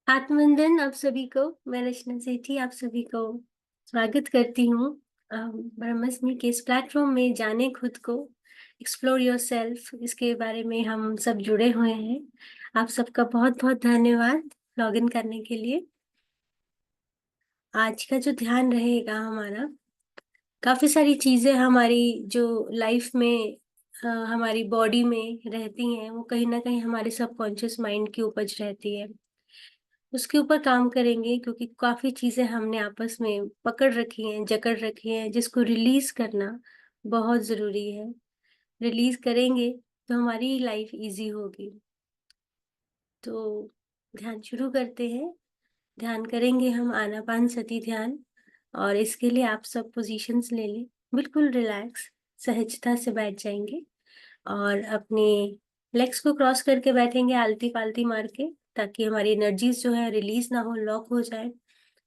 आत्मवंदन आप सभी को। मैं रचना सेठी आप सभी को स्वागत करती हूँ। ब्रह्मस्मि के इस प्लेटफॉर्म में जाने खुद को, एक्सप्लोर योरसेल्फ, इसके बारे में हम सब जुड़े हुए हैं। आप सबका बहुत बहुत धन्यवाद लॉग इन करने के लिए। आज का जो ध्यान रहेगा हमारा, काफी सारी चीजें हमारी जो लाइफ में हमारी बॉडी में रहती हैं, वो कहीं ना कहीं हमारे सबकॉन्शियस माइंड की उपज रहती है। उसके ऊपर काम करेंगे क्योंकि काफी चीजें हमने आपस में पकड़ रखी हैं, जकड़ रखी हैं, जिसको रिलीज करना बहुत जरूरी है। रिलीज करेंगे तो हमारी लाइफ इजी होगी। तो ध्यान शुरू करते हैं। ध्यान करेंगे हम आनापान सती ध्यान। और इसके लिए आप सब पोजीशंस ले लें, बिल्कुल रिलैक्स, सहजता से बैठ जाएंगे और अपने लेग्स को क्रॉस करके बैठेंगे आलती पालती मार के, ताकि हमारी एनर्जीज जो है रिलीज ना हो, लॉक हो जाए।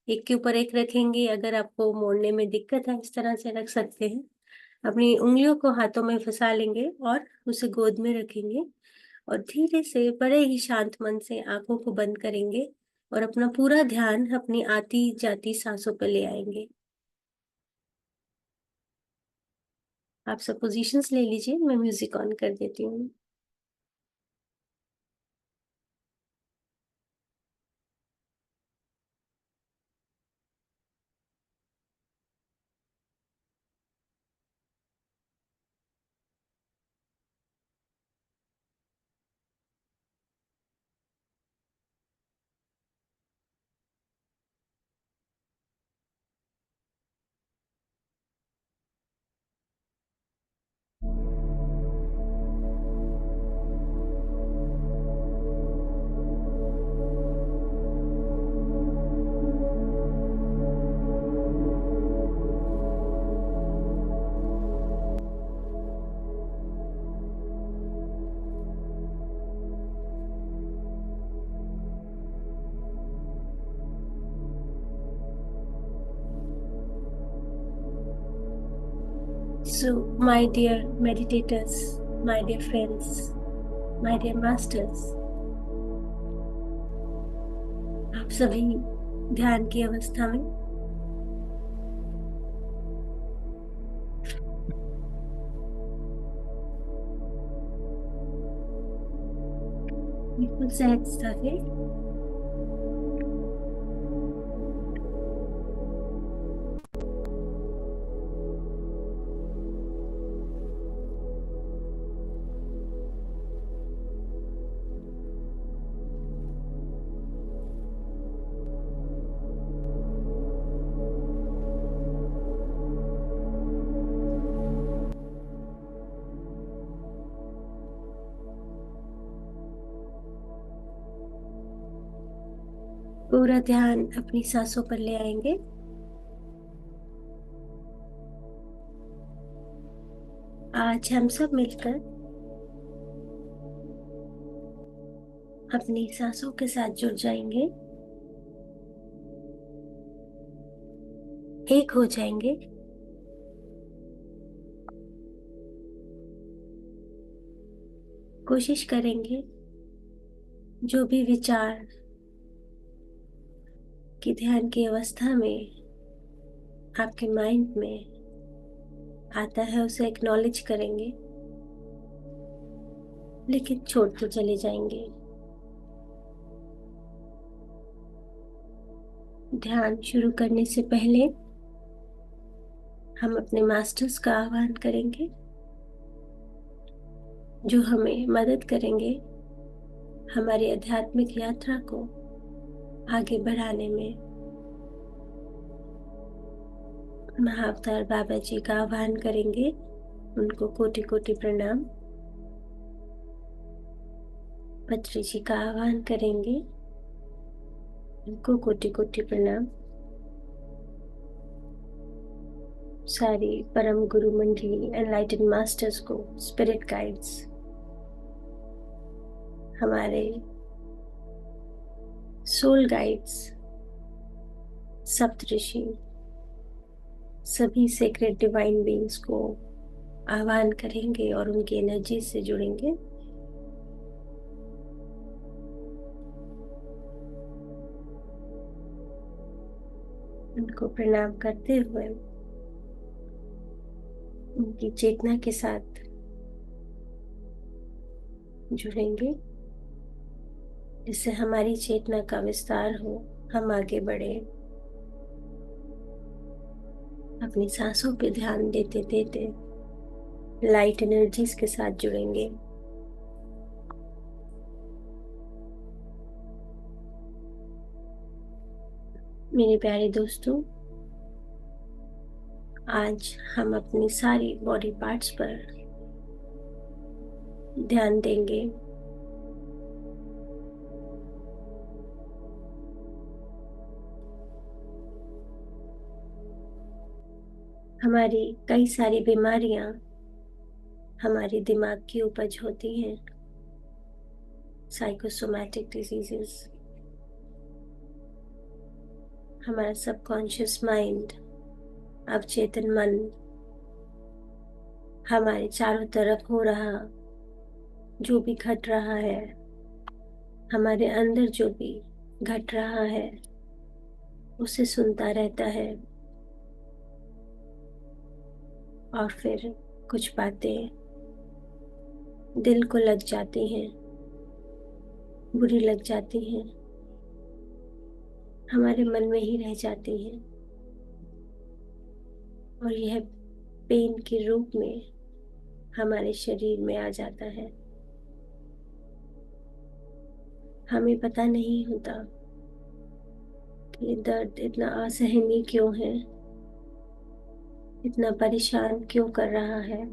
एक के ऊपर एक रखेंगे। अगर आपको मोड़ने में दिक्कत है, इस तरह से रख सकते हैं। अपनी उंगलियों को हाथों में फंसा लेंगे और उसे गोद में रखेंगे और धीरे से बड़े ही शांत मन से आंखों को बंद करेंगे और अपना पूरा ध्यान अपनी आती जाती सांसों पर ले आएंगे। आप सब पोजीशंस ले लीजिए, मैं म्यूजिक ऑन कर देती हूँ। So, my dear meditators, my dear friends, my dear masters, आप सभी ध्यान की अवस्था में बिल्कुल सहजता से पूरा ध्यान अपनी सांसों पर ले आएंगे। आज हम सब मिलकर अपनी सांसों के साथ जुड़ जाएंगे, एक हो जाएंगे। कोशिश करेंगे जो भी विचार की ध्यान की अवस्था में आपके माइंड में आता है, उसे एक्नॉलेज करेंगे, लेकिन छोड़ते चले जाएंगे। ध्यान शुरू करने से पहले हम अपने मास्टर्स का आह्वान करेंगे, जो हमें मदद करेंगे हमारी आध्यात्मिक यात्रा को आगे बढ़ाने में। महाअवतार बाबा जी का आह्वान करेंगे, उनको कोटि कोटि प्रणाम। पत्री जी का आह्वान करेंगे, उनको कोटि कोटि प्रणाम। सारी परम गुरु मंडली, एनलाइटेड मास्टर्स को, स्पिरिट गाइड्स, हमारे सोल गाइड्स, सप्तऋषि, सभी सेक्रेड डिवाइन बीइंग्स को आह्वान करेंगे और उनकी एनर्जी से जुड़ेंगे। उनको प्रणाम करते हुए उनकी चेतना के साथ जुड़ेंगे, जिससे हमारी चेतना का विस्तार हो, हम आगे बढ़े। अपनी सांसों पे ध्यान देते देते लाइट एनर्जीज के साथ जुड़ेंगे। मेरे प्यारे दोस्तों, आज हम अपनी सारी बॉडी पार्ट्स पर ध्यान देंगे। हमारी कई सारी बीमारियां हमारे दिमाग की उपज होती हैं, साइकोसोमैटिक डिजीजेस। हमारा सबकॉन्शियस माइंड, अवचेतन मन, हमारे चारों तरफ हो रहा जो भी घट रहा है, हमारे अंदर जो भी घट रहा है, उसे सुनता रहता है। और फिर कुछ बातें दिल को लग जाती हैं, बुरी लग जाती हैं, हमारे मन में ही रह जाती हैं, और यह पेन के रूप में हमारे शरीर में आ जाता है। हमें पता नहीं होता कि ये दर्द इतना असहनीय क्यों है, इतना परेशान क्यों कर रहा है।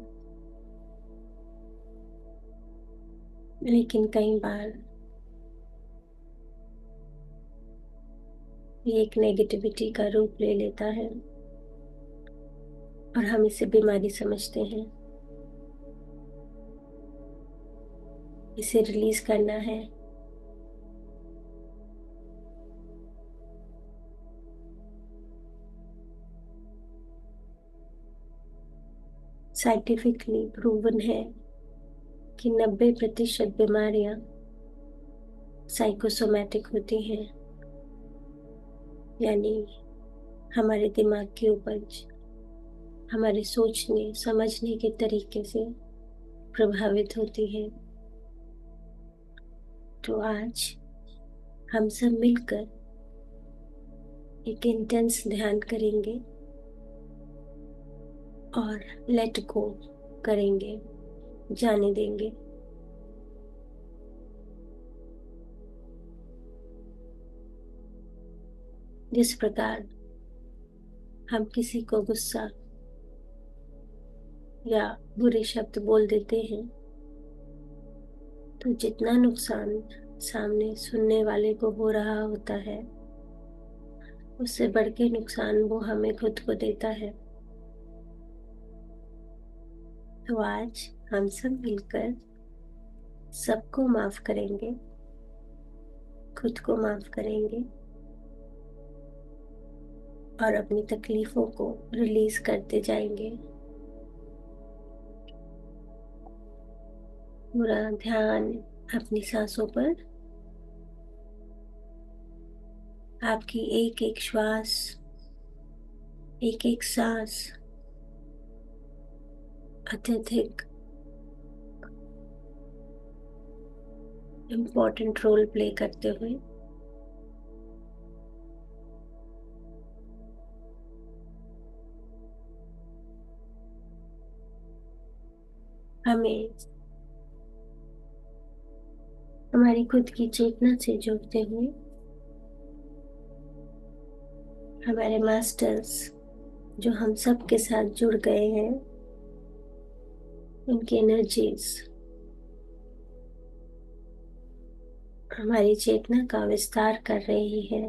लेकिन कई बार ये एक नेगेटिविटी का रूप ले लेता है और हम इसे बीमारी समझते हैं। इसे रिलीज करना है। साइंटिफिकली प्रूवन है कि 90% बीमारियां साइकोसोमैटिक होती हैं, यानी हमारे दिमाग की उपज हमारे सोचने समझने के तरीके से प्रभावित होती है। तो आज हम सब मिलकर एक इंटेंस ध्यान करेंगे और लेट गो करेंगे, जाने देंगे। जिस प्रकार हम किसी को गुस्सा या बुरे शब्द बोल देते हैं, तो जितना नुकसान सामने सुनने वाले को हो रहा होता है, उससे बढ़ के नुकसान वो हमें खुद को देता है। तो आज हम सब मिलकर सबको माफ करेंगे, खुद को माफ करेंगे और अपनी तकलीफों को रिलीज करते जाएंगे। पूरा ध्यान अपनी सांसों पर, आपकी एक एक श्वास, एक एक सांस अत्यधिक इम्पोर्टेंट रोल प्ले करते हुए हमें हमारी खुद की चेतना से जुड़ते हुए हमारे मास्टर्स जो हम सब के साथ जुड़ गए हैं, उनकी एनर्जीज हमारी चेतना का विस्तार कर रही है,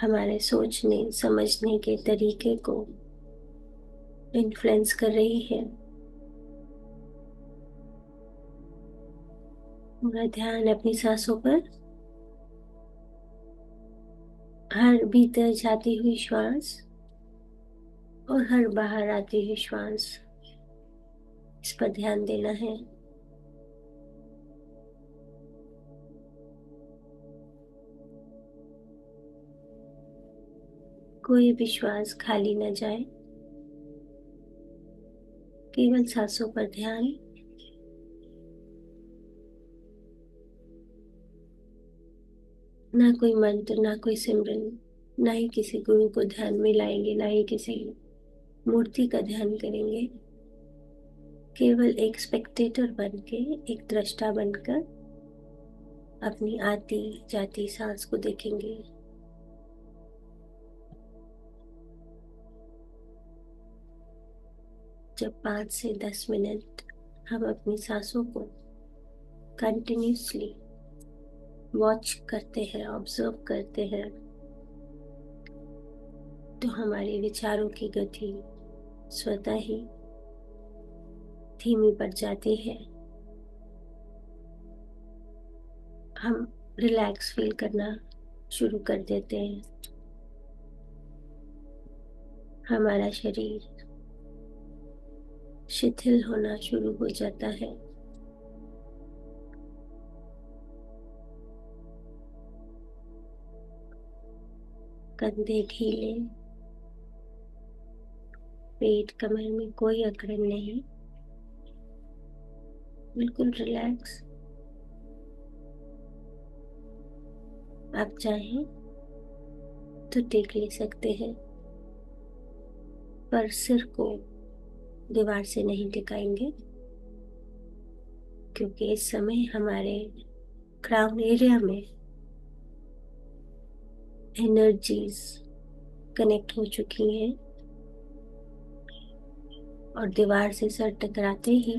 हमारे सोचने समझने के तरीके को इन्फ्लुएंस कर रही है। पूरा ध्यान अपनी सांसों पर, हर भीतर जाती हुई श्वास और हर बाहर आती हुई श्वास, इस पर ध्यान देना है। कोई भी श्वास खाली न जाए, केवल सांसों पर ध्यान। ना कोई मंत्र, ना कोई सिमरन, ना ही किसी गुरु को ध्यान में लाएंगे, ना ही किसी मूर्ति का ध्यान करेंगे। केवल एक स्पेक्टेटर बन के, एक दृष्टा बनकर अपनी आती जाती सांस को देखेंगे। जब 5 से 10 मिनट हम अपनी सांसों को कंटिन्यूसली वॉच करते हैं, ऑब्जर्व करते हैं, तो हमारे विचारों की गति स्वतः ही धीमी पड़ जाती है। हम रिलैक्स फील करना शुरू कर देते हैं। हमारा शरीर शिथिल होना शुरू हो जाता है। कंधे ढीले, पेट कमर में कोई अकड़न नहीं, बिल्कुल रिलैक्स। आप चाहें तो टेक ले सकते हैं, पर सिर को दीवार से नहीं टिकाएंगे, क्योंकि इस समय हमारे क्राउन एरिया में एनर्जीज कनेक्ट हो चुकी हैं और दीवार से सर टकराते ही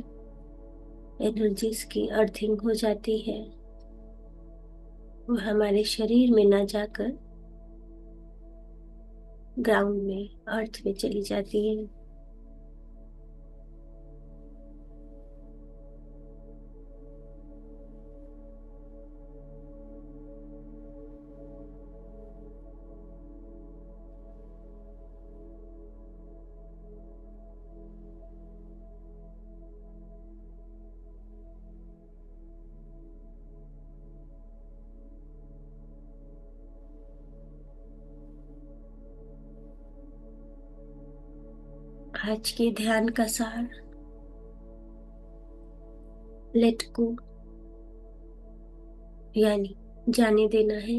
एनर्जीज की अर्थिंग हो जाती है। वो हमारे शरीर में ना जाकर ग्राउंड में, अर्थ में चली जाती है। आज के ध्यान का सार, लेट गो, यानी जाने देना है।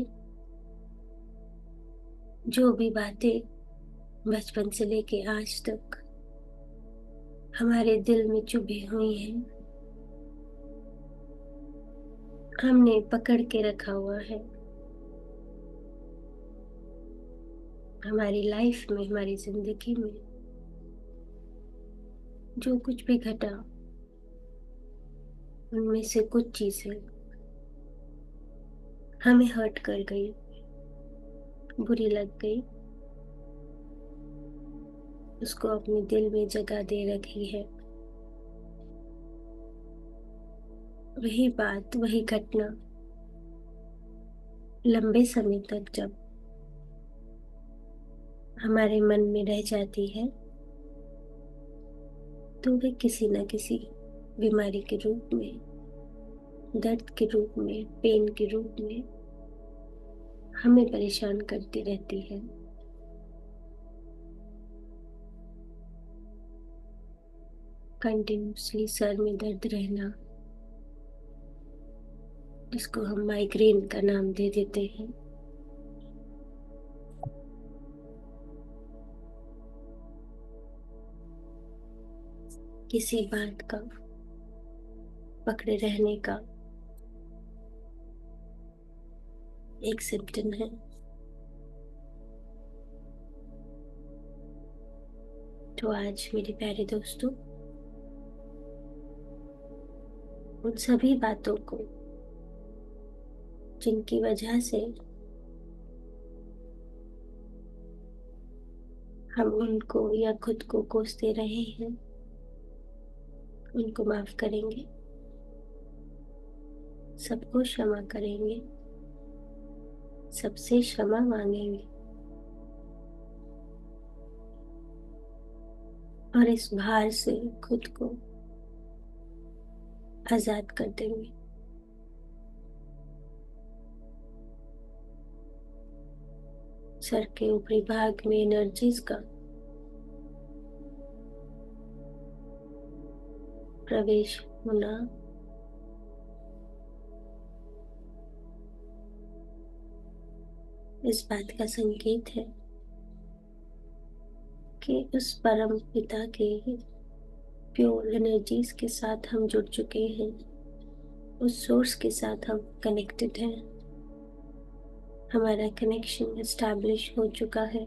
जो भी बातें बचपन से लेके आज तक हमारे दिल में चुभी हुई हैं, हमने पकड़ के रखा हुआ है। हमारी लाइफ में, हमारी जिंदगी में जो कुछ भी घटा, उनमें से कुछ चीजें हमें हर्ट कर गई, बुरी लग गई, उसको अपने दिल में जगह दे रखी है। वही बात, वही घटना लंबे समय तक जब हमारे मन में रह जाती है, तो वे किसी न किसी बीमारी के रूप में, दर्द के रूप में, पेन के रूप में हमें परेशान करती रहती है। कंटिन्यूसली सर में दर्द रहना, जिसको हम माइग्रेन का नाम दे देते हैं। किसी बात का पकड़े रहने का एक सिम्टम है। तो आज मेरे प्यारे दोस्तों, उन सभी बातों को जिनकी वजह से हम उनको या खुद को कोसते रहे हैं, उनको माफ करेंगे, सबको क्षमा करेंगे, सबसे क्षमा मांगेंगे और इस भार से खुद को आजाद कर देंगे। सर के ऊपरी भाग में एनर्जीज का प्रवेश होना इस बात का संकेत है कि उस परम पिता के प्योर एनर्जीज के साथ हम जुड़ चुके हैं, उस सोर्स के साथ हम कनेक्टेड हैं, हमारा कनेक्शन एस्टैब्लिश हो चुका है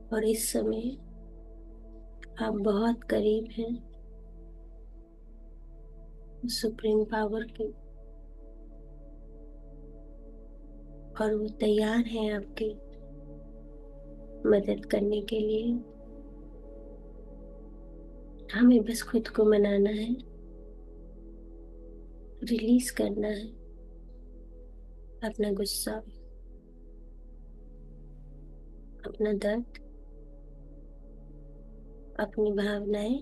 और इस समय आप बहुत करीब हैं सुप्रीम पावर के और वो तैयार है आपकी मदद करने के लिए। हमें बस खुद को मनाना है, रिलीज करना है अपना गुस्सा, अपना दर्द, अपनी भावनाएं।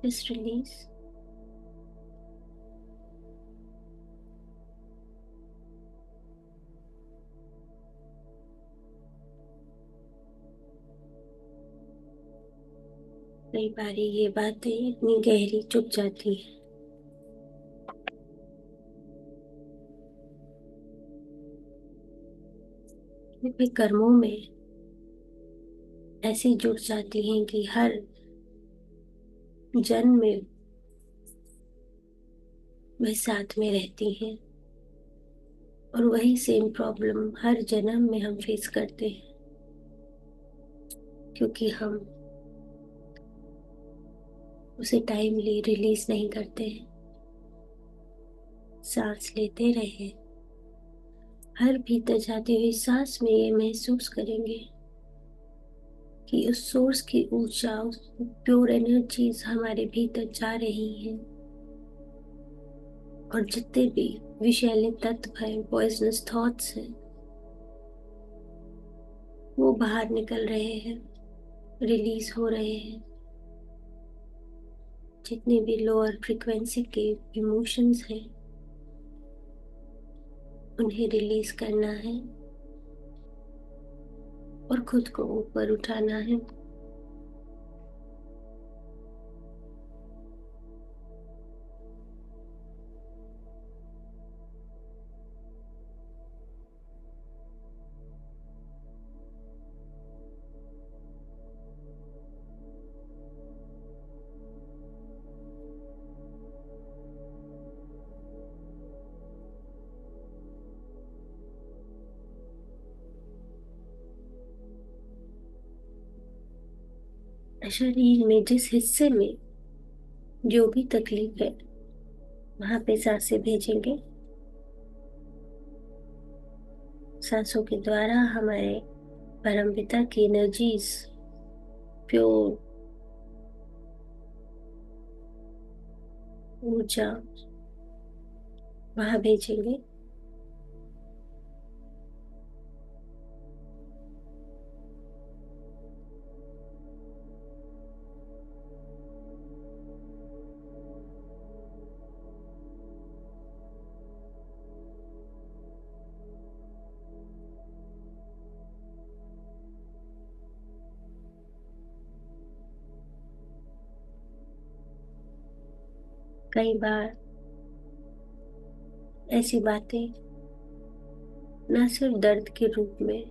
Just release. कई बार ये बातें इतनी गहरी चुभ जाती है, वे कर्मों में ऐसी जुड़ जाती हैं कि हर जन्म में वह साथ में रहती हैं और वही सेम प्रॉब्लम हर जन्म में हम फेस करते हैं, क्योंकि हम उसे टाइमली रिलीज नहीं करते हैं। सांस लेते रहे, हर भीतर जाती हुई सांस में ये महसूस करेंगे कि उस सोर्स की ऊर्जा, प्योर एनर्जीज हमारे भीतर जा रही हैं और जितने भी विषैले तत्व हैं, पॉइजनस थॉट्स हैं, वो बाहर निकल रहे हैं, रिलीज हो रहे हैं। जितने भी लोअर फ्रिक्वेंसी के इमोशंस हैं उन्हें रिलीज करना है और खुद को ऊपर उठाना है। शरीर में जिस हिस्से में जो भी तकलीफ है वहां पे सांसें भेजेंगे। सांसों के द्वारा हमारे परमपिता की एनर्जीज, प्योर ऊर्जा वहां भेजेंगे। कई बार ऐसी बातें न सिर्फ दर्द के रूप में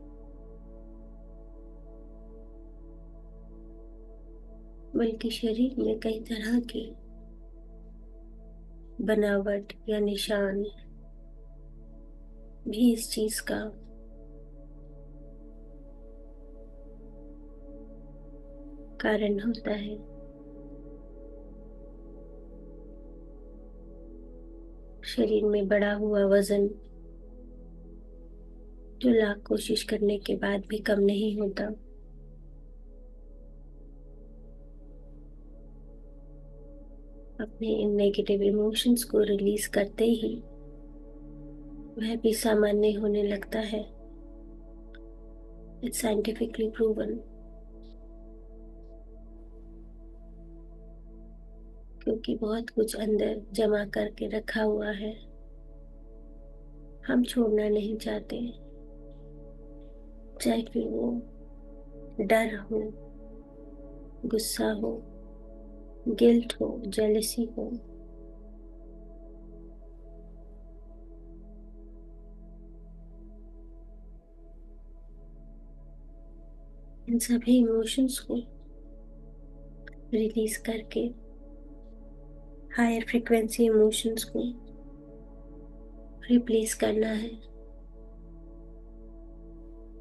बल्कि शरीर में कई तरह की बनावट या निशान भी इस चीज का कारण होता है। शरीर में बढ़ा हुआ वजन जो लाख कोशिश करने के बाद भी कम नहीं होता, अपने इन नेगेटिव इमोशंस को रिलीज करते ही वह भी सामान्य होने लगता है। इट्स साइंटिफिकली प्रूवन क्योंकि बहुत कुछ अंदर जमा करके रखा हुआ है, हम छोड़ना नहीं चाहते। चाहे फिर वो डर हो, गुस्सा हो, गिल्ट हो, जेलसी हो। इन सभी इमोशंस को रिलीज करके हायर फ्रिक्वेंसी इमोशंस को रिप्लेस करना है,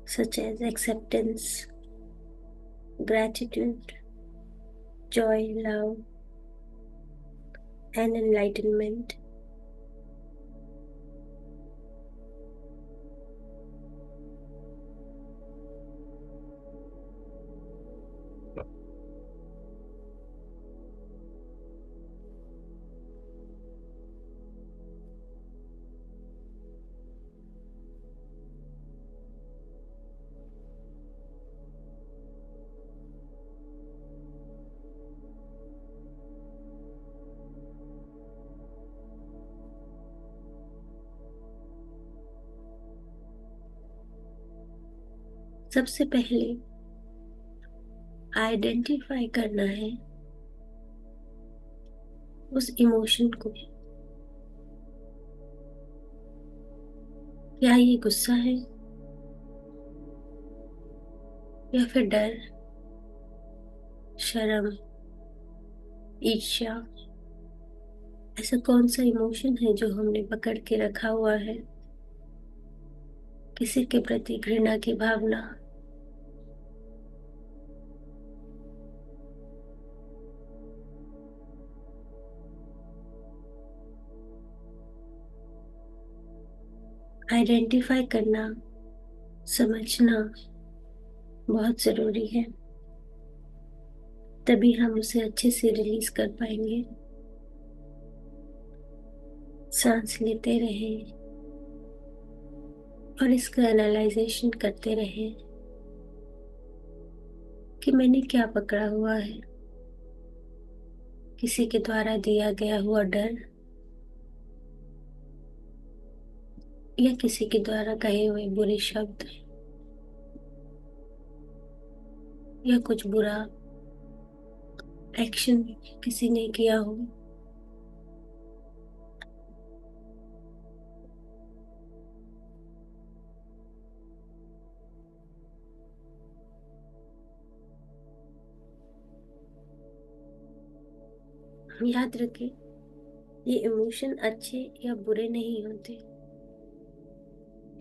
such as acceptance, gratitude, joy, love and enlightenment. सबसे पहले आइडेंटिफाई करना है उस इमोशन को। क्या ये गुस्सा है, या फिर डर, शर्म, ईर्ष्या? ऐसा कौन सा इमोशन है जो हमने पकड़ के रखा हुआ है? किसी के प्रति घृणा की भावना, आइडेंटिफाई करना, समझना बहुत जरूरी है। तभी हम उसे अच्छे से रिलीज कर पाएंगे। सांस लेते रहें और इसका एनालाइजेशन करते रहें कि मैंने क्या पकड़ा हुआ है। किसी के द्वारा दिया गया हुआ डर, या किसी के द्वारा कहे हुए बुरे शब्द, या कुछ बुरा एक्शन किसी ने किया हो। याद रखें, ये इमोशन अच्छे या बुरे नहीं होते।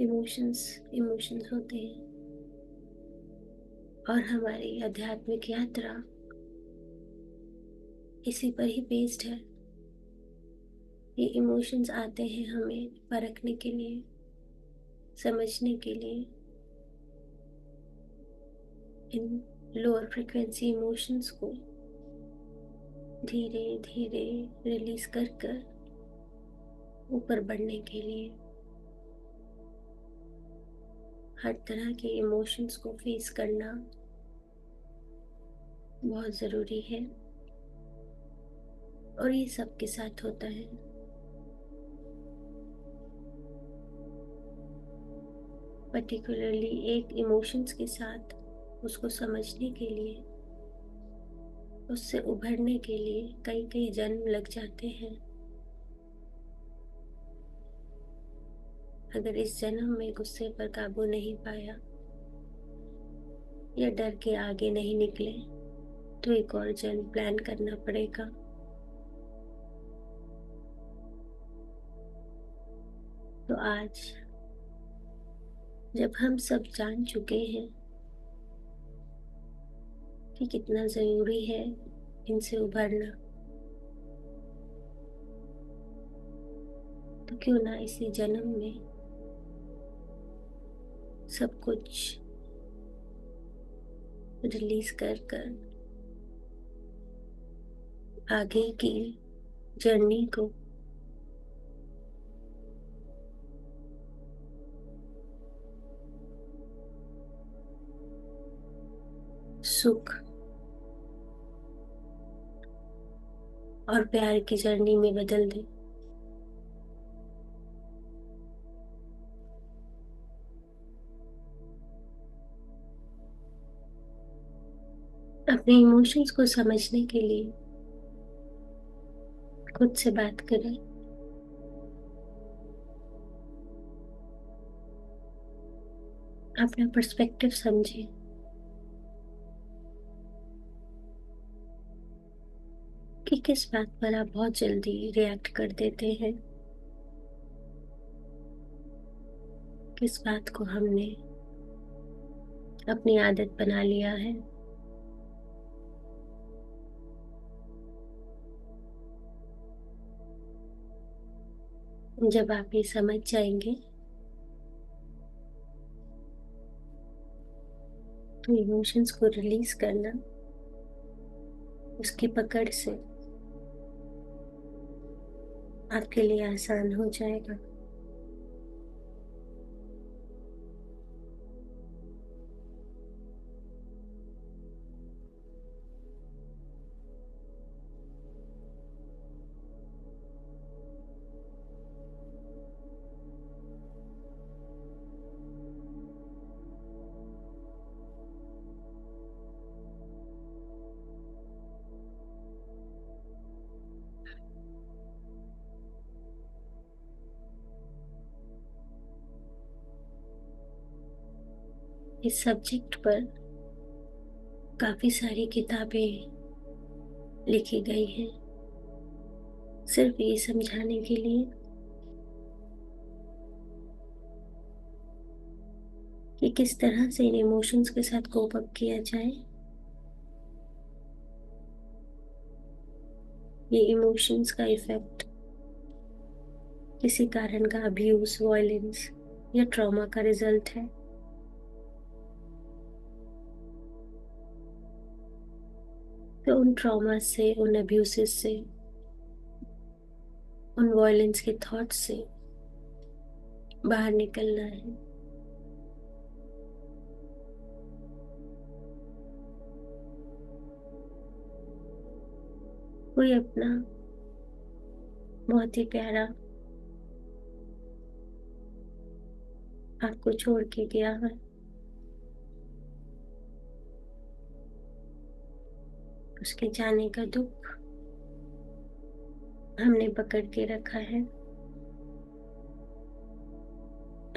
इमोशंस इमोशंस होते हैं, और हमारी आध्यात्मिक यात्रा इसी पर ही बेस्ड है। ये इमोशंस आते हैं हमें परखने के लिए, समझने के लिए। इन लोअर फ्रिक्वेंसी इमोशंस को धीरे धीरे रिलीज कर कर ऊपर बढ़ने के लिए हर तरह के इमोशंस को फेस करना बहुत जरूरी है। और ये सबके साथ होता है। पर्टिकुलरली एक इमोशंस के साथ उसको समझने के लिए, उससे उभरने के लिए कई कई जन्म लग जाते हैं। अगर इस जन्म में गुस्से पर काबू नहीं पाया या डर के आगे नहीं निकले, तो एक और जन्म प्लान करना पड़ेगा। तो आज जब हम सब जान चुके हैं कि कितना जरूरी है इनसे उभरना, तो क्यों ना इसी जन्म में सब कुछ रिलीज कर कर आगे की जर्नी को सुख, और प्यार की जर्नी में बदल दे। अपने इमोशंस को समझने के लिए खुद से बात करें। अपना पर्सपेक्टिव समझें कि किस बात पर आप बहुत जल्दी रिएक्ट कर देते हैं, किस बात को हमने अपनी आदत बना लिया है। जब आप ये समझ जाएंगे तो इमोशंस को रिलीज करना उसकी पकड़ से आपके लिए आसान हो जाएगा। इस सब्जेक्ट पर काफी सारी किताबें लिखी गई हैं, सिर्फ ये समझाने के लिए कि किस तरह से इन इमोशंस के साथ कोप अप किया जाए। ये इमोशंस का इफेक्ट किसी कारण का अब्यूज, वायलेंस या ट्रॉमा का रिजल्ट है। तो उन ट्रॉमा से, उन अब्यूसेस से, उन वायलेंस के थॉट्स से बाहर निकलना है। कोई अपना बहुत ही प्यारा आपको छोड़ के गया है, उसके जाने का दुख हमने पकड़ के रखा है,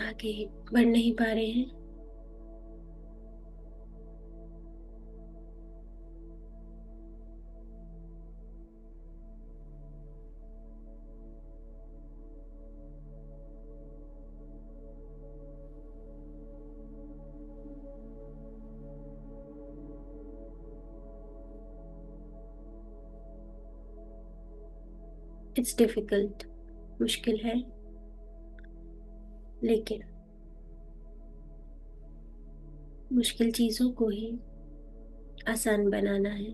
आगे बढ़ नहीं पा रहे हैं। इट्स डिफिकल्ट, मुश्किल है, लेकिन मुश्किल चीजों को ही आसान बनाना है।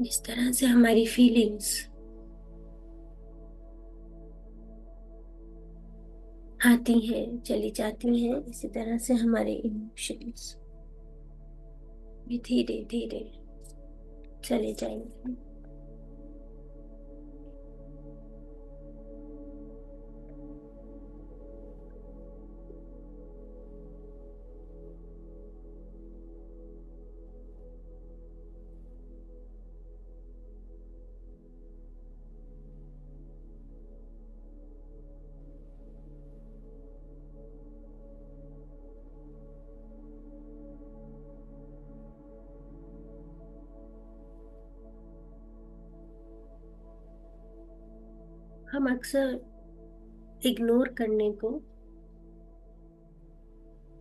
जिस तरह से हमारी फीलिंग्स आती हैं, चली जाती हैं, इसी तरह से हमारे इमोशंस भी धीरे धीरे चले जाएंगे। हम अक्सर इग्नोर करने को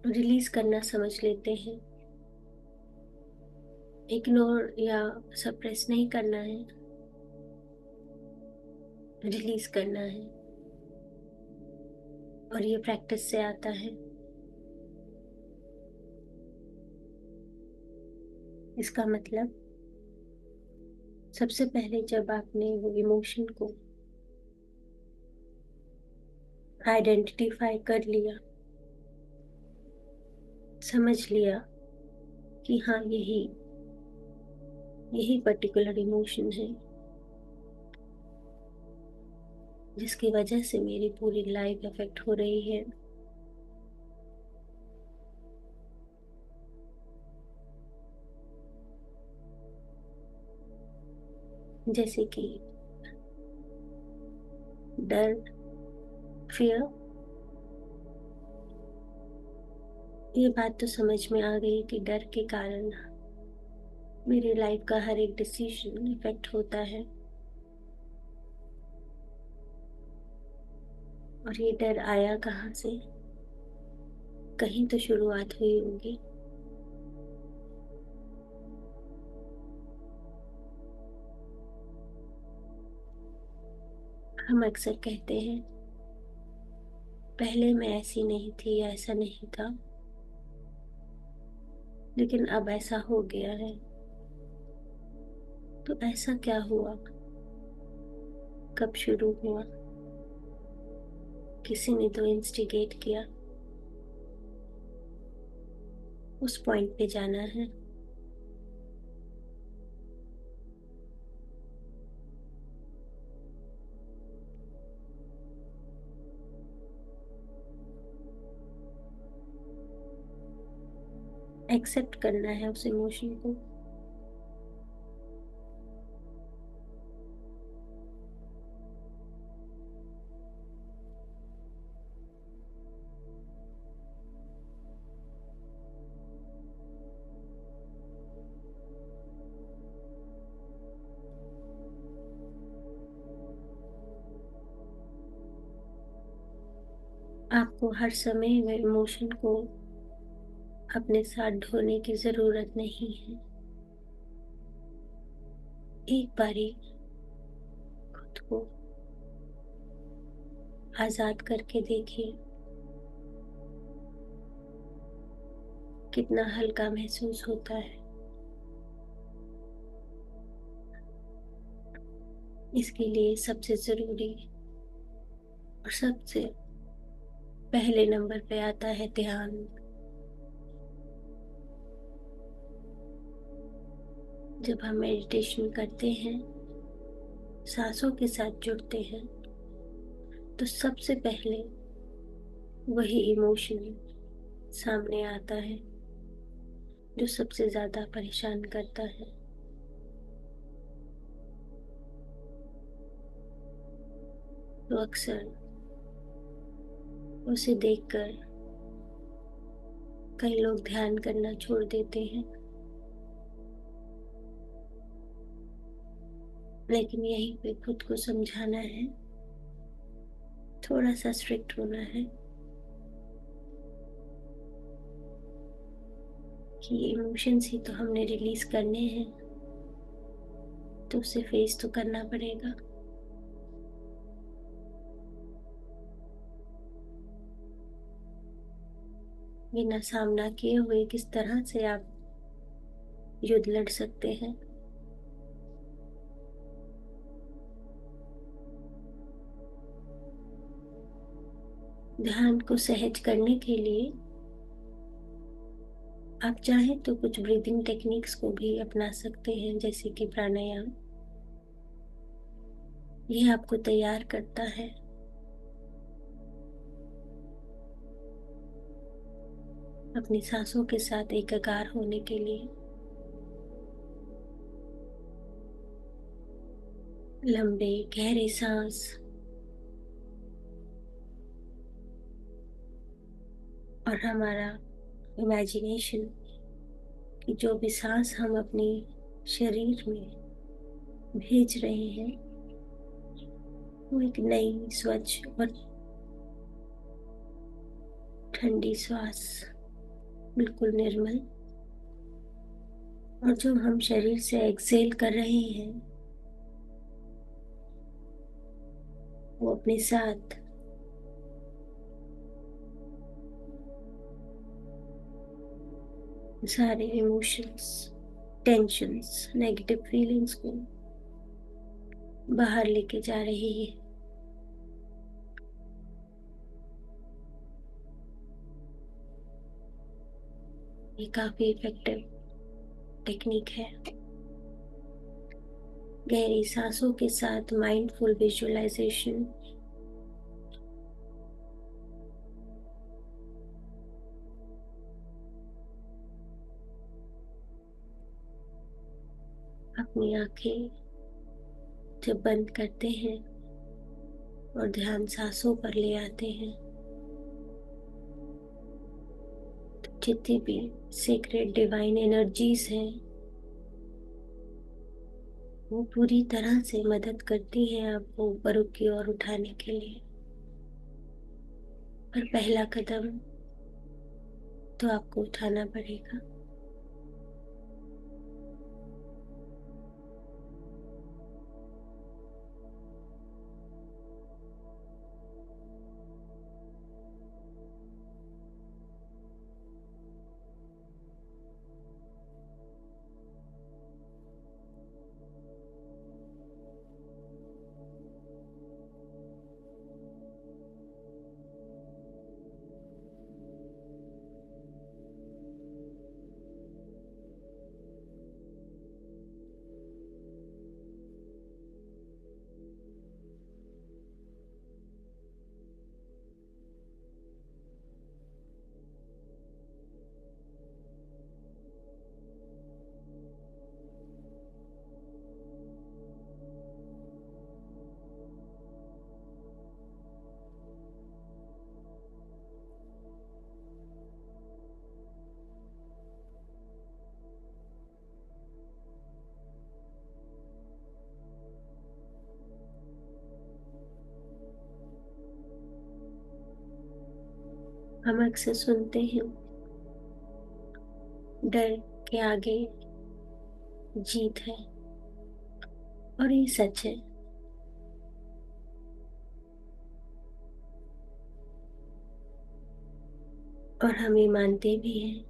रिलीज करना समझ लेते हैं। इग्नोर या सप्रेस नहीं करना है, रिलीज करना है। और ये प्रैक्टिस से आता है। इसका मतलब सबसे पहले जब आपने वो इमोशन को आइडेंटिफाई कर लिया, समझ लिया, कि हाँ, यही यही पर्टिकुलर इमोशन है जिसकी वजह से मेरी पूरी लाइफ अफेक्ट हो रही है। जैसे कि डर, फियर। ये बात तो समझ में आ गई कि डर के कारण मेरी लाइफ का हर एक डिसीजन इफेक्ट होता है। और ये डर आया कहाँ से? कहीं तो शुरुआत हुई होगी। हम अक्सर कहते हैं पहले मैं ऐसी नहीं थी या ऐसा नहीं था, लेकिन अब ऐसा हो गया है। तो ऐसा क्या हुआ? कब शुरू हुआ? किसी ने तो इंस्टिगेट किया। उस पॉइंट पे जाना है। एक्सेप्ट करना है उस इमोशन को। आपको हर समय में इमोशन को अपने साथ ढोने की जरूरत नहीं है। एक बारी खुद को आजाद करके देखिए, कितना हल्का महसूस होता है। इसके लिए सबसे जरूरी और सबसे पहले नंबर पे आता है ध्यान। जब हम मेडिटेशन करते हैं, सांसों के साथ जुड़ते हैं, तो सबसे पहले वही इमोशन सामने आता है जो सबसे ज्यादा परेशान करता है। तो अक्सर उसे देखकर कई लोग ध्यान करना छोड़ देते हैं, लेकिन यहीं पे खुद को समझाना है, थोड़ा सा स्ट्रिक्ट होना है कि ये इमोशंस ही तो हमने रिलीज करने हैं, तो उसे फेस तो करना पड़ेगा। बिना सामना किए हुए किस तरह से आप युद्ध लड़ सकते हैं? ध्यान को सहज करने के लिए आप चाहें तो कुछ ब्रीदिंग टेक्निक्स को भी अपना सकते हैं, जैसे कि प्राणायाम। यह आपको तैयार करता है अपनी सांसों के साथ एकाकार होने के लिए। लंबे गहरे सांस और हमारा इमेजिनेशन कि जो भी सांस हम अपनी शरीर में भेज रहे हैं वो एक नई स्वच्छ और ठंडी श्वास, बिल्कुल निर्मल। और जो हम शरीर से एक्सेल कर रहे हैं वो अपने साथ सारे इमोशंस, टेंशन्स, नेगेटिव फीलिंग्स को बाहर लेके जा रही है। ये काफी इफेक्टिव टेक्निक है। गहरी सांसों के साथ माइंडफुल विजुअलाइजेशन। अपनी आंखें जब बंद करते हैं और ध्यान सांसों पर ले आते हैं, तो जितनी भी सीक्रेट डिवाइन एनर्जीज हैं वो पूरी तरह से मदद करती हैं आपको ऊपर की ओर उठाने के लिए। पर पहला कदम तो आपको उठाना पड़ेगा। हम अक्सर सुनते हैं डर के आगे जीत है, और ये सच है। और हम ये मानते भी हैं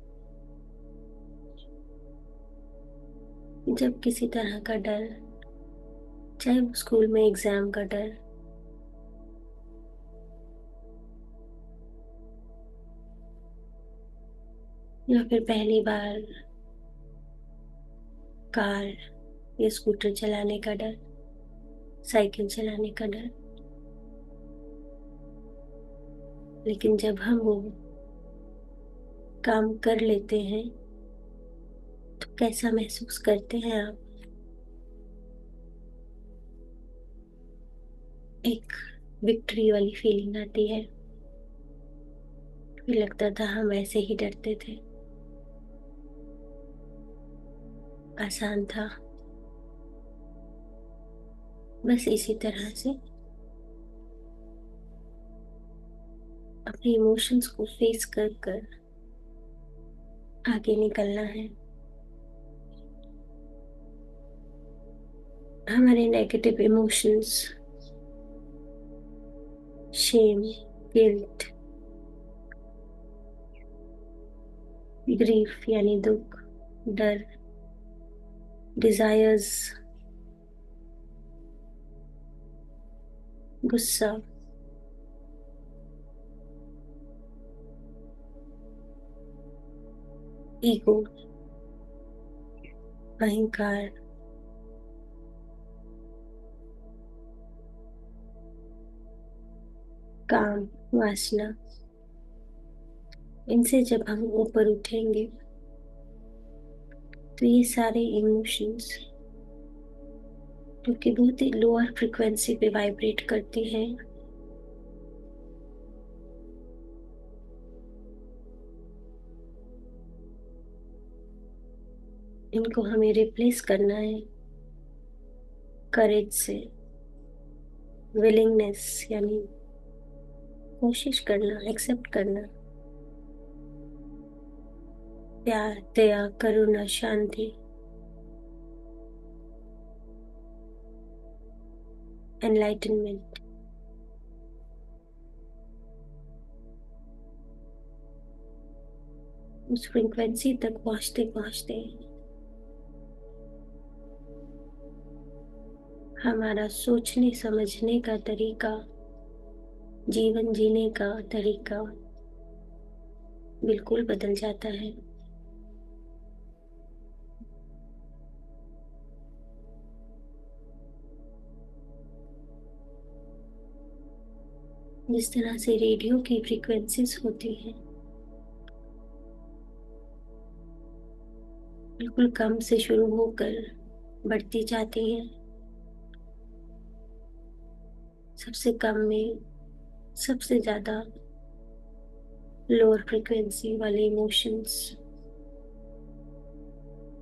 कि जब किसी तरह का डर, चाहे वो स्कूल में एग्जाम का डर, या फिर पहली बार कार या स्कूटर चलाने का डर, साइकिल चलाने का डर, लेकिन जब हम वो काम कर लेते हैं तो कैसा महसूस करते हैं आप? एक विक्ट्री वाली फीलिंग आती है। फिर लगता था हम ऐसे ही डरते थे, आसान था। बस इसी तरह से अपने इमोशंस को फेस कर कर आगे निकलना है। हमारे negative emotions, shame, guilt, grief यानी दुख, डर, डिजायर्स, गुस्सा, ईगो, अहंकार, काम, वासना, इनसे जब हम ऊपर उठेंगे तो ये सारे इमोशंस जो कि बहुत ही लोअर फ्रिक्वेंसी पे वाइब्रेट करती हैं, इनको हमें रिप्लेस करना है करेज से। विलिंगनेस यानी कोशिश करना, एक्सेप्ट करना, प्यार, दया, करुणा, शांति, एनलाइटनमेंट। उस फ्रीक्वेंसी तक पहुंचते पहुंचते हमारा सोचने समझने का तरीका, जीवन जीने का तरीका बिल्कुल बदल जाता है। जिस तरह से रेडियो की फ्रीक्वेंसीज होती हैं, बिल्कुल कम से शुरू होकर बढ़ती जाती हैं। सबसे कम में सबसे ज्यादा लोअर फ्रीक्वेंसी वाले इमोशंस,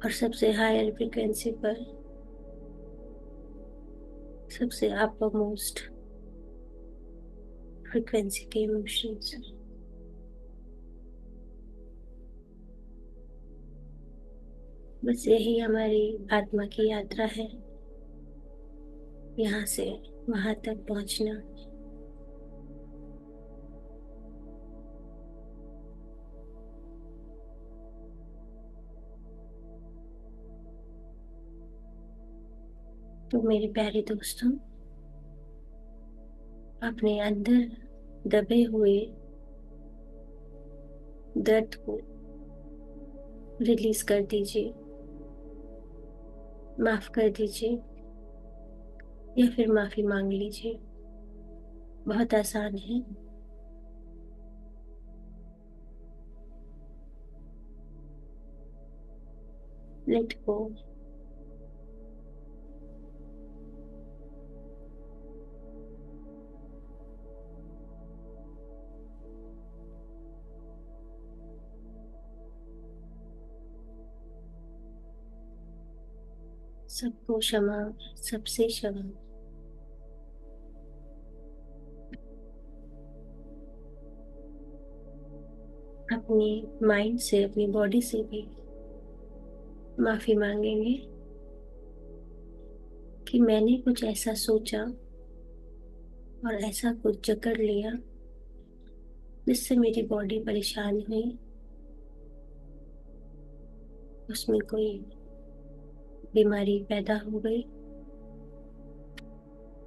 और सबसे हायर फ्रीक्वेंसी पर सबसे अपर मोस्ट फ्रीक्वेंसी के इमोशंस। बस यही हमारी आत्मा की यात्रा है, यहाँ से वहां तक पहुंचना। तो मेरे प्यारे दोस्तों, अपने अंदर दबे हुए दर्द को रिलीज कर दीजिए, माफ कर दीजिए, या फिर माफी मांग लीजिए। बहुत आसान है। Let go. सबको क्षमा, सबसे क्षमा। अपने माइंड से, अपनी बॉडी से भी माफी मांगेंगे कि मैंने कुछ ऐसा सोचा और ऐसा कुछ जकड़ लिया जिससे मेरी बॉडी परेशान हुई, उसमें कोई बीमारी पैदा हो गई,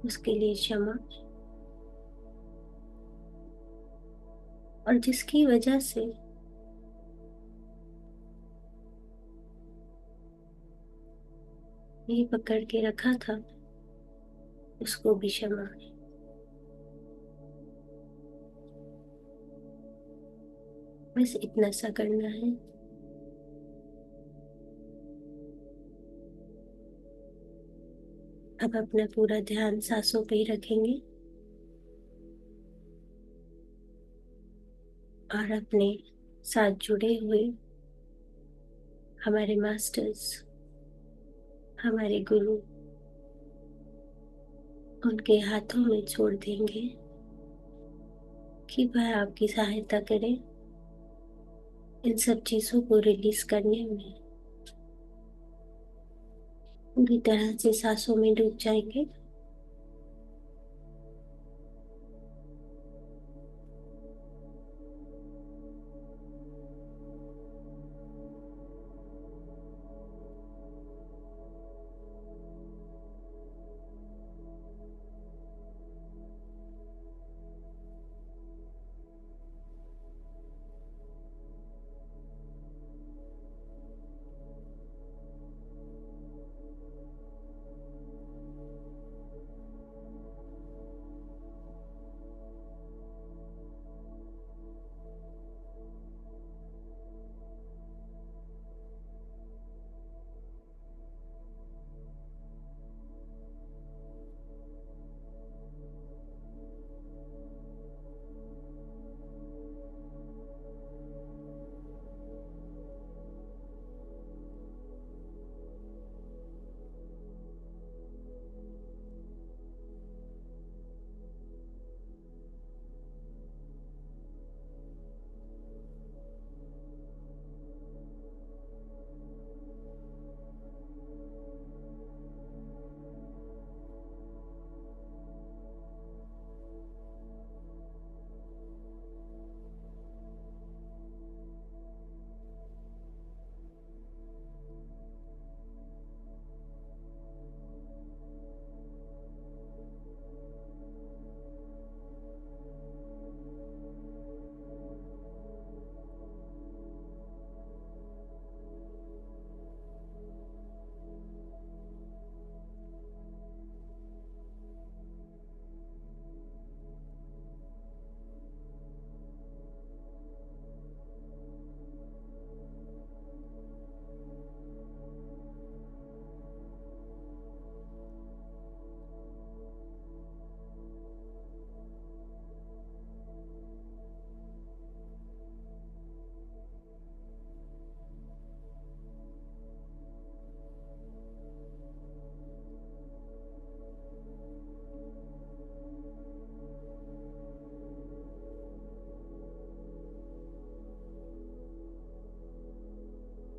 उसके लिए क्षमा। और जिसकी वजह से ये पकड़ के रखा था, उसको भी क्षमा। बस इतना सा करना है। अब अपना पूरा ध्यान सांसों पे ही रखेंगे और अपने साथ जुड़े हुए हमारे मास्टर्स, हमारे गुरु, उनके हाथों में छोड़ देंगे कि वह आपकी सहायता करें इन सब चीजों को रिलीज करने में। पूरी तरह से सांसों में डूब जाएंगे।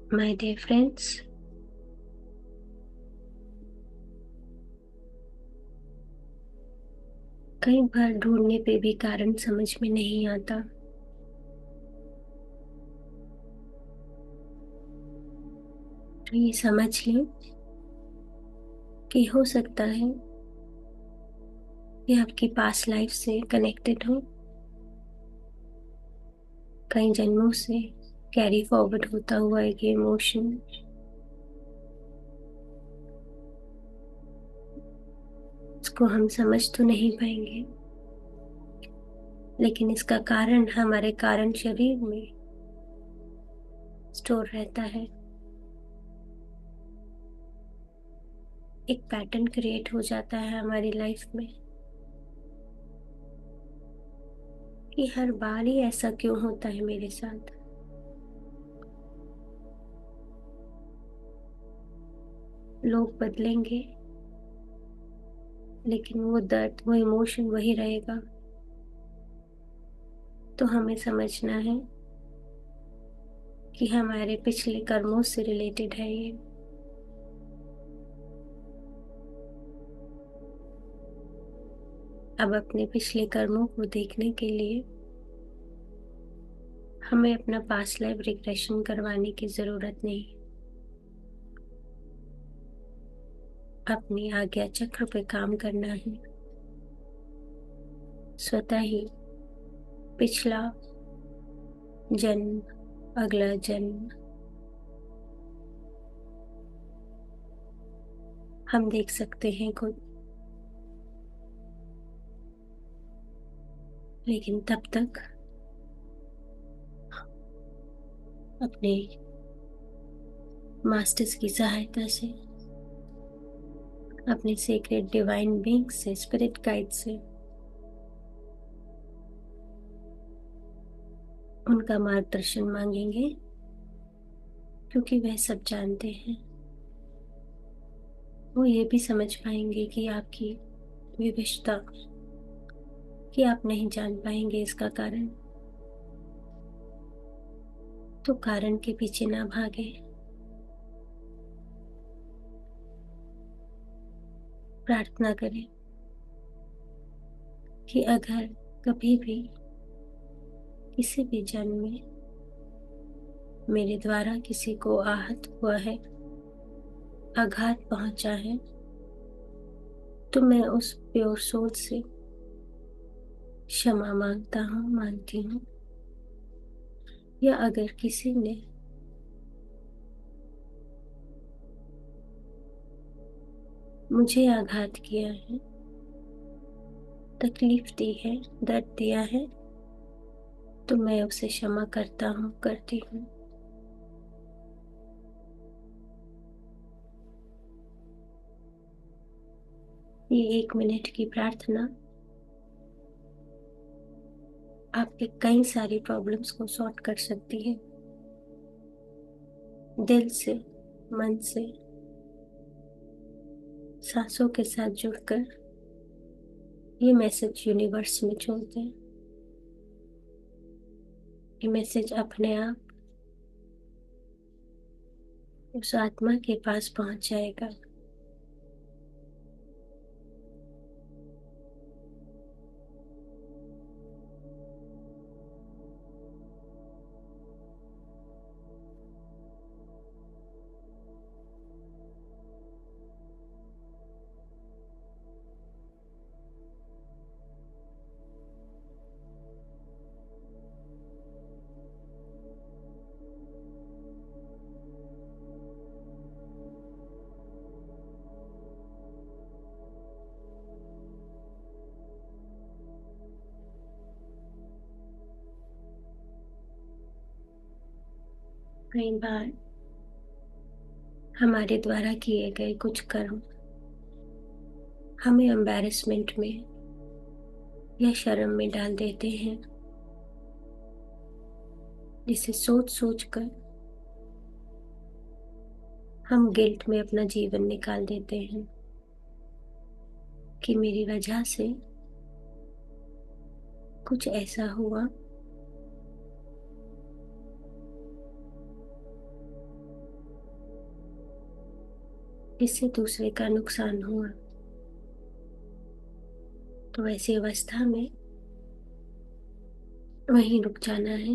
My dear friends, कई बार ढूंढने पे भी कारण समझ में नहीं आता। तो ये समझ लें कि हो सकता है ये आपकी पास्ट लाइफ से कनेक्टेड हो, कई जन्मों से कैरी फॉरवर्ड होता हुआ एक इमोशन। इसको हम समझ तो नहीं पाएंगे, लेकिन इसका कारण हमारे कारण शरीर में स्टोर रहता है। एक पैटर्न क्रिएट हो जाता है हमारी लाइफ में कि हर बार ही ऐसा क्यों होता है मेरे साथ। लोग बदलेंगे, लेकिन वो दर्द, वो इमोशन वही रहेगा। तो हमें समझना है कि हमारे पिछले कर्मों से रिलेटेड है ये। अब अपने पिछले कर्मों को देखने के लिए हमें अपना पास्ट लाइफ रिग्रेशन करवाने की जरूरत नहीं। अपनी आज्ञा चक्र पे काम करना है। स्वतः ही पिछला जन्म, अगला जन्म हम देख सकते हैं खुद। लेकिन तब तक अपने मास्टर्स की सहायता से, अपने सीक्रेट डिवाइन बीइंग से, स्पिरिट गाइड से उनका मार्गदर्शन मांगेंगे, क्योंकि वह सब जानते हैं। वो ये भी समझ पाएंगे कि आपकी विवशता, कि आप नहीं जान पाएंगे इसका कारण। तो कारण के पीछे ना भागे, प्रार्थना करें कि अगर कभी भी किसी भी जन्म में मेरे द्वारा किसी को आहत हुआ है, आघात पहुंचा है, तो मैं उस प्योर सोल से क्षमा मांगता हूँ, मांगती हूँ। या अगर किसी ने मुझे आघात किया है, तकलीफ दी है, दर्द दिया है, तो मैं उसे क्षमा करता हूँ, करती हूँ। ये 1 मिनट की प्रार्थना आपके कई सारी प्रॉब्लम्स को सॉर्ट कर सकती है। दिल से, मन से, सांसों के साथ जुड़कर ये मैसेज यूनिवर्स में छोड़ते हैं। ये मैसेज अपने आप उस आत्मा के पास पहुंच जाएगा। कई बार हमारे द्वारा किए गए कुछ कर्म हमें एम्बैरेसमेंट में या शर्म में डाल देते हैं, जिसे सोच सोच कर हम गिल्ट में अपना जीवन निकाल देते हैं कि मेरी वजह से कुछ ऐसा हुआ जिससे दूसरे का नुकसान हुआ, तो ऐसी अवस्था में वहीं रुक जाना है,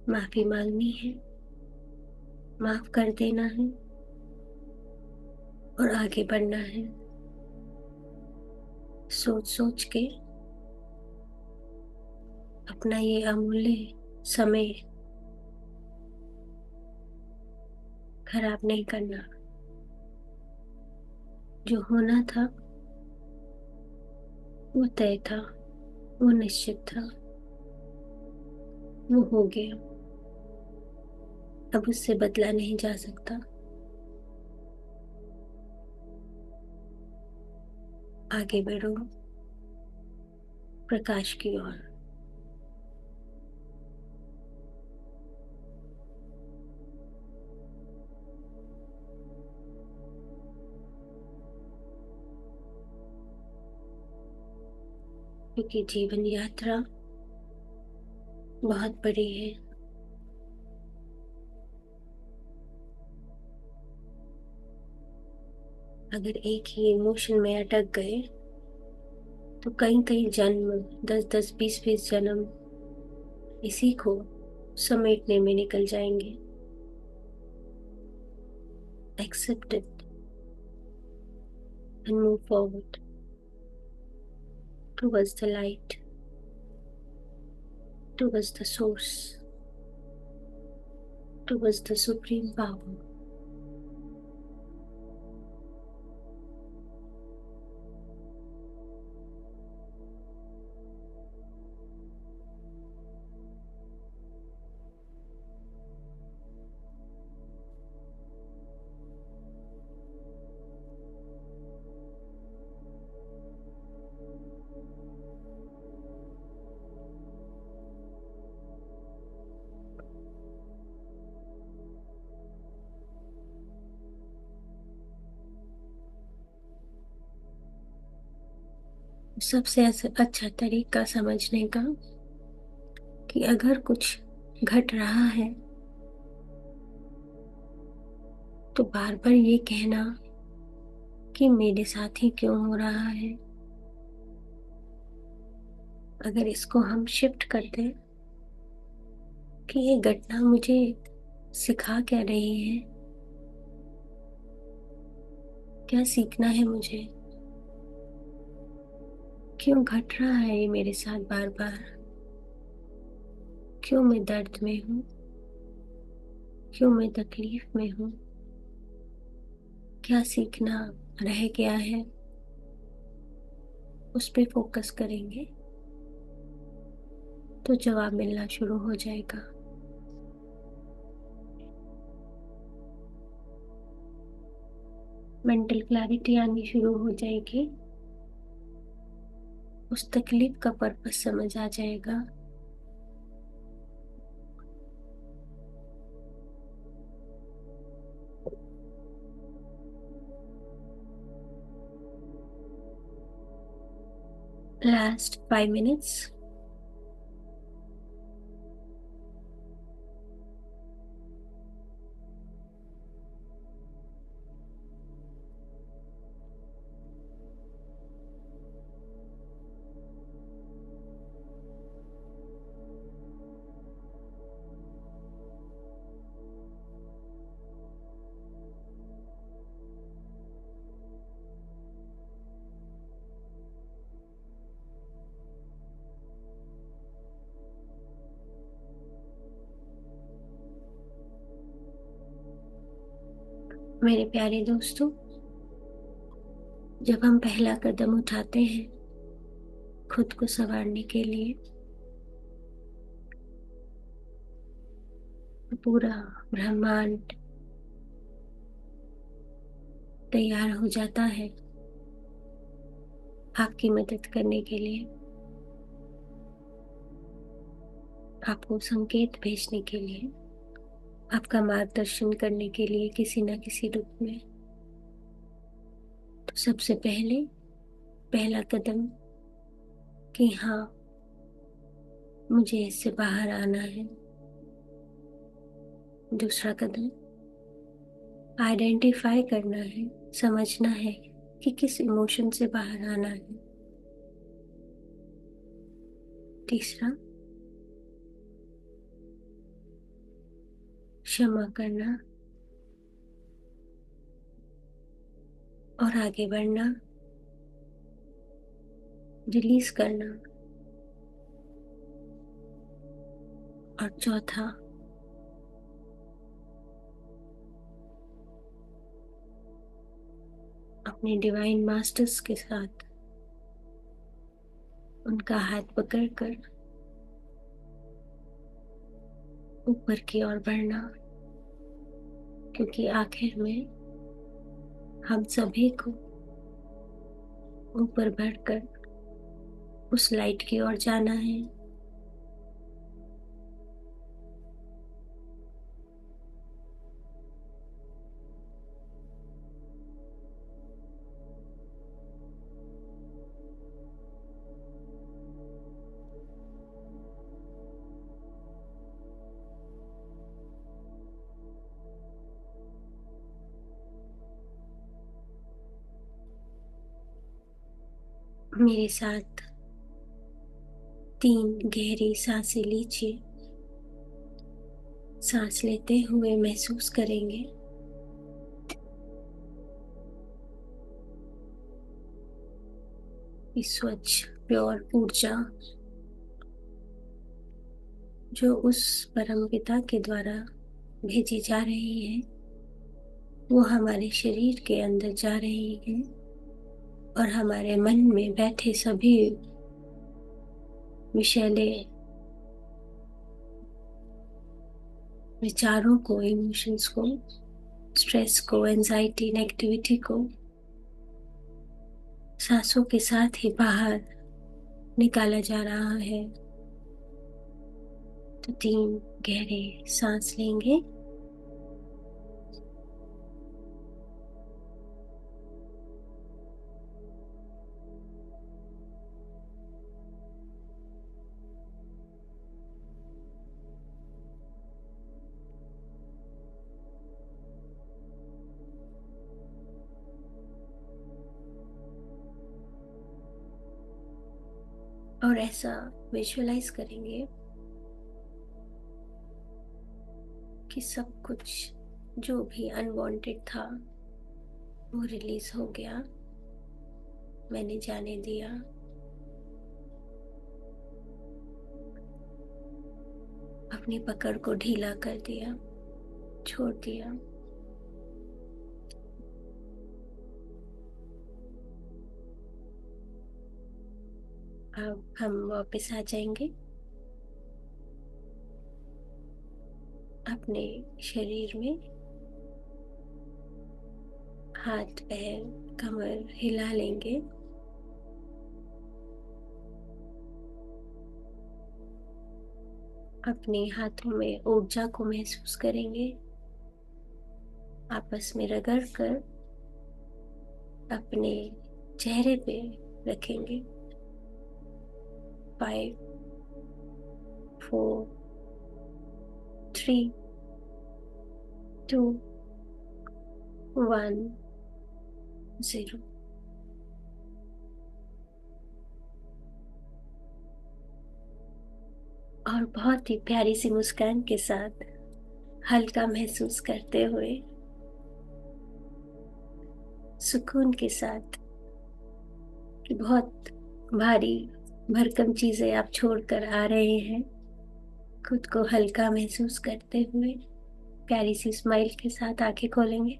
माफी मांगनी है, माफ कर देना है और आगे बढ़ना है, सोच सोच के अपना ये अमूल्य समय खराब नहीं करना। जो होना था वो तय था, वो निश्चित था, वो हो गया। अब उससे बदला नहीं जा सकता। आगे बढ़ो प्रकाश की ओर। क्योंकि जीवन यात्रा बहुत बड़ी है। अगर एक ही इमोशन में अटक गए तो कई कई जन्म, 10 10 20 20 जन्म इसी को समेटने में निकल जाएंगे। Accept it and move forward towards the light, towards the source, towards the supreme power. सबसे अच्छा तरीका समझने का कि अगर कुछ घट रहा है तो बार बार ये कहना कि मेरे साथ ही क्यों हो रहा है। अगर इसको हम शिफ्ट कर दें कि ये घटना मुझे सिखा क्या रही है, क्या सीखना है मुझे, क्यों घट रहा है ये मेरे साथ बार बार, क्यों मैं दर्द में हूँ, क्यों मैं तकलीफ में हूँ, क्या सीखना रह गया है, उस पे फोकस करेंगे तो जवाब मिलना शुरू हो जाएगा। मेंटल क्लैरिटी आनी शुरू हो जाएगी। उस तकलीफ का पर्पस समझ आ जाएगा। Last 5 minutes। मेरे प्यारे दोस्तों, जब हम पहला कदम उठाते हैं खुद को संवारने के लिए, तो पूरा ब्रह्मांड तैयार हो जाता है आपकी मदद करने के लिए, आपको संकेत भेजने के लिए, आपका मार्गदर्शन करने के लिए किसी न किसी रूप में। तो सबसे पहले पहला कदम कि हाँ, मुझे इससे बाहर आना है। दूसरा कदम आइडेंटिफाई करना है, समझना है कि किस इमोशन से बाहर आना है। तीसरा, क्षमा करना और आगे बढ़ना, रिलीज करना। और चौथा, अपने डिवाइन मास्टर्स के साथ उनका हाथ पकड़कर ऊपर की ओर बढ़ना, क्योंकि आखिर में हम सभी को ऊपर बढ़कर उस लाइट की ओर जाना है। मेरे साथ 3 गहरी सांसें लीजिए। सांस लेते हुए महसूस करेंगे कि स्वच्छ प्योर ऊर्जा जो उस परम पिता के द्वारा भेजी जा रही है, वो हमारे शरीर के अंदर जा रही है और हमारे मन में बैठे सभी विषैले विचारों को, इमोशंस को, स्ट्रेस को, एंजाइटी, नेगेटिविटी को सांसों के साथ ही बाहर निकाला जा रहा है। तो 3 गहरे सांस लेंगे और ऐसा विजुअलाइज करेंगे कि सब कुछ जो भी अनवांटेड था वो रिलीज हो गया। मैंने जाने दिया, अपनी पकड़ को ढीला कर दिया, छोड़ दिया। अब हम वापस आ जाएंगे अपने शरीर में। हाथ पैर कमर हिला लेंगे। अपने हाथों में ऊर्जा को महसूस करेंगे, आपस में रगड़ कर अपने चेहरे पे रखेंगे। 5 4 3 2 1 0। और बहुत ही प्यारी सी मुस्कान के साथ, हल्का महसूस करते हुए, सुकून के साथ कि बहुत भारी भरकम चीजें आप छोड़कर आ रहे हैं, खुद को हल्का महसूस करते हुए प्यारी सी स्माइल के साथ आंखें खोलेंगे।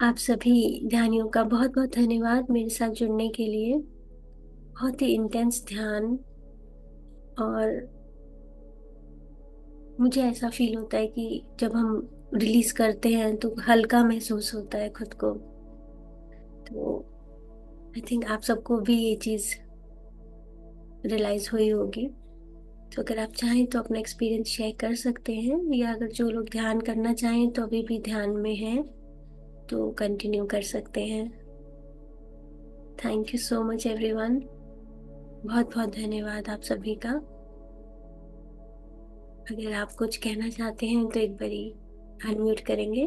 आप सभी ध्यानियों का बहुत बहुत धन्यवाद मेरे साथ जुड़ने के लिए। बहुत ही इंटेंस ध्यान, और मुझे ऐसा फील होता है कि जब हम रिलीज करते हैं तो हल्का महसूस होता है खुद को। तो आई थिंक आप सबको भी ये चीज रियलाइज हुई होगी। तो अगर आप चाहें तो अपना एक्सपीरियंस शेयर कर सकते हैं, या अगर जो लोग ध्यान करना चाहें तो अभी भी ध्यान में हैं तो कंटिन्यू कर सकते हैं। Thank you so much everyone. बहुत बहुत धन्यवाद आप सभी का। अगर आप कुछ कहना चाहते हैं तो एक बारी अनम्यूट करेंगे।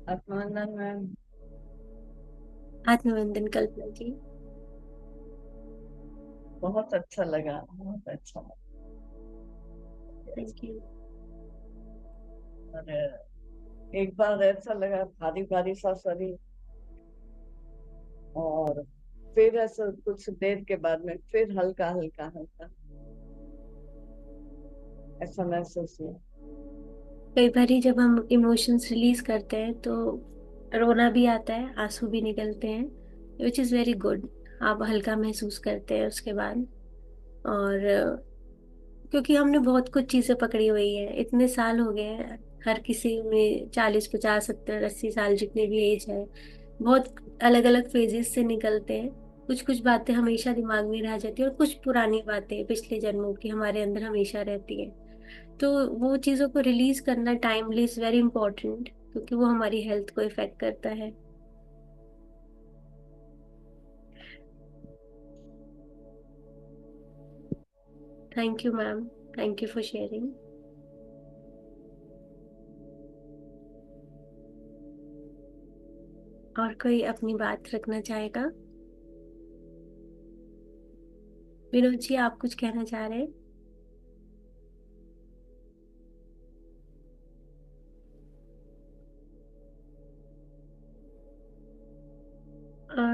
आत्मानंद मैम, आत्मवंदन कल्पना जी। बहुत अच्छा लगा, बहुत अच्छा लगा। Thank you. और एक बार ऐसा लगा भारी भारी सा शरीर, और फिर ऐसा कुछ देर के बाद में फिर हल्का हल्का हल्का ऐसा महसूस हुआ। कई बारी जब हम इमोशंस रिलीज करते हैं तो रोना भी आता है, आंसू भी निकलते हैं, विच इज़ वेरी गुड। आप हल्का महसूस करते हैं उसके बाद। और क्योंकि हमने बहुत कुछ चीजें पकड़ी हुई है, इतने साल हो गए हैं, हर किसी में 40 50 70 80 साल जितने भी एज है, बहुत अलग अलग फेजेस से निकलते हैं। कुछ कुछ बातें हमेशा दिमाग में रह जाती है, और कुछ पुरानी बातें पिछले जन्मों की हमारे अंदर हमेशा रहती है। तो वो चीजों को रिलीज करना टाइमली इज वेरी इंपॉर्टेंट, क्योंकि वो हमारी हेल्थ को इफेक्ट करता है। Thank you ma'am. Thank you for sharing. और कोई अपनी बात रखना चाहेगा? विनोद जी, आप कुछ कहना चाह रहे हैं?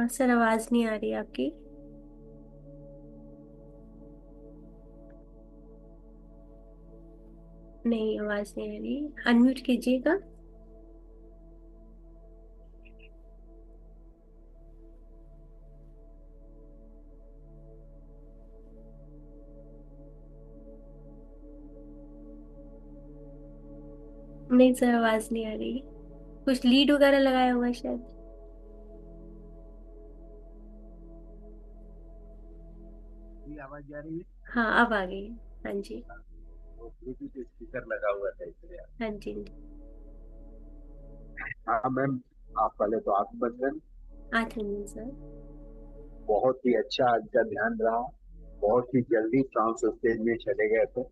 सर, आवाज नहीं आ रही आपकी। नहीं, आवाज नहीं आ रही। अनम्यूट कीजिएगा। नहीं सर, आवाज नहीं आ रही। कुछ लीड वगैरह लगाया हुआ है शायद। जी आवाज जा रही है। हाँ, अब आ गई। हाँ जी। वो ब्लूटूथ स्पीकर लगा हुआ था इसलिए। हाँ जी। हाँ मैम, आप पहले तो आप बंधन आत्मनिर्भर सर। बहुत ही अच्छा आज का ध्यान रहा। बहुत ही जल्दी ट्रांस स्टेज में चले गए थे।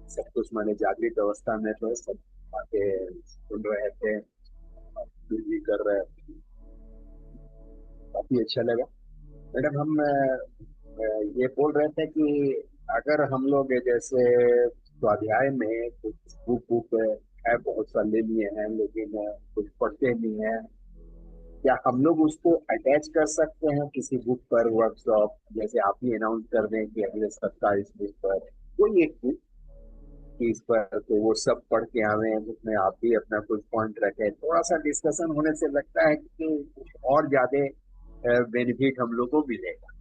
सब कुछ मैंने जागृत अवस्था में थे, सब बातें सुन रहे थे, फील भी कर रहे थे। काफी अच्छा लगा। मैडम हम ये बोल रहे थे कि अगर हम लोग जैसे स्वाध्याय में कुछ बुक बुक है, बहुत साल ले लिए हैं लेकिन कुछ पढ़ते नहीं है, क्या हम लोग उसको अटैच कर सकते हैं किसी बुक पर? वर्कशॉप जैसे आप ही अनाउंस कर दें कि अगले सप्ताह इस बुक पर कोई एक बुक कि इस पर, तो वो सब पढ़ के आवे, उसमें आप भी अपना कुछ पॉइंट रखें, थोड़ा सा डिस्कशन होने से लगता है कि कुछ और ज्यादा बेनिफिट हम लोग को मिलेगा।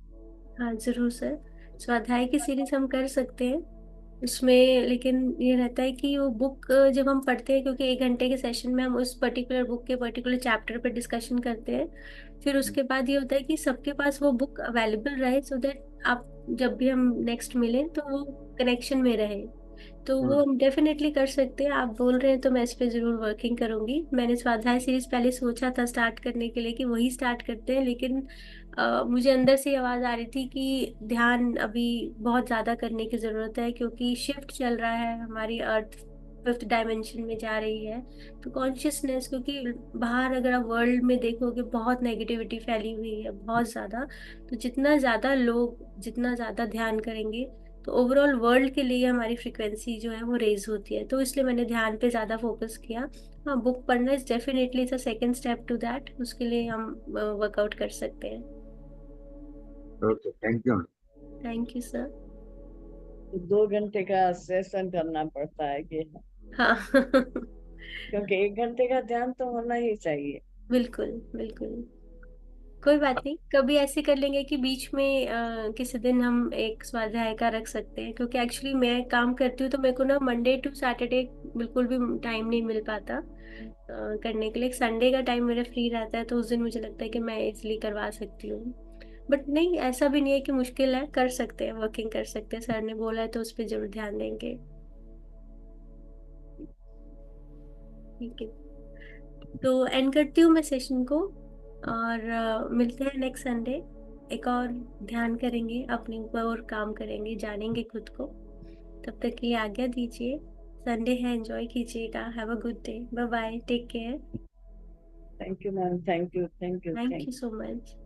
हाँ जरूर सर। स्वाध्याय की सीरीज हम कर सकते हैं उसमें, लेकिन ये रहता है कि वो बुक जब हम पढ़ते हैं, क्योंकि 1 घंटे के सेशन में हम उस पर्टिकुलर बुक के पर्टिकुलर चैप्टर पर डिस्कशन करते हैं। फिर उसके बाद ये होता है कि सबके पास वो बुक अवेलेबल रहे, सो दैट आप जब भी हम नेक्स्ट मिलें तो वो कनेक्शन में रहे। तो वो हम्म। हम डेफिनेटली कर सकते हैं। आप बोल रहे हैं तो मैं इस पे जरूर वर्किंग करूंगी। मैंने स्वाध्याय सीरीज पहले सोचा था स्टार्ट करने के लिए कि वही स्टार्ट करते हैं, लेकिन मुझे अंदर से ये आवाज आ रही थी कि ध्यान अभी बहुत ज्यादा करने की जरूरत है, क्योंकि शिफ्ट चल रहा है, हमारी अर्थ 5th डायमेंशन में जा रही है। तो कॉन्शियसनेस, क्योंकि बाहर अगर आप वर्ल्ड में देखोगे बहुत नेगेटिविटी फैली हुई है, बहुत ज्यादा। तो जितना ज्यादा लोग जितना ज्यादा ध्यान करेंगे, तो ओवरऑल वर्ल्ड के लिए हमारी फ्रिक्वेंसी जो है वो रेज होती है। तो इसलिए मैंने ध्यान पे ज्यादा फोकस किया। हाँ, बुक पढ़ना is definitely is a second step to that, उसके लिए हम वर्कआउट कर सकते हैं। Okay, thank you. Thank you sir. तो 2 घंटे का सेशन करना पड़ता है कि, हाँ क्योंकि 1 घंटे का ध्यान तो होना ही चाहिए। बिल्कुल बिल्कुल। कोई बात नहीं, कभी ऐसे कर लेंगे कि बीच में किसी दिन हम एक स्वाध्याय का रख सकते हैं, क्योंकि एक्चुअली मैं काम करती हूँ तो मेरे को ना मंडे टू सैटरडे बिल्कुल भी टाइम नहीं मिल पाता करने के लिए। संडे का टाइम मेरा फ्री रहता है, तो उस दिन मुझे लगता है कि मैं इसलिए करवा सकती हूँ। बट नहीं, ऐसा भी नहीं है कि मुश्किल है, कर सकते हैं, वर्किंग कर सकते हैं, सर ने बोला है तो उस पर जरूर ध्यान देंगे। ठीक है, तो एंड करती हूँ मैं सेशन को, और मिलते हैं नेक्स्ट संडे। एक और ध्यान करेंगे अपने ऊपर और काम करेंगे, जानेंगे खुद को। तब तक के लिए आज्ञा दीजिए। संडे है, एंजॉय कीजिएगा। Have a good day. Bye bye, take care. Thank you ma'am, thank you, thank you, thank thank you so much.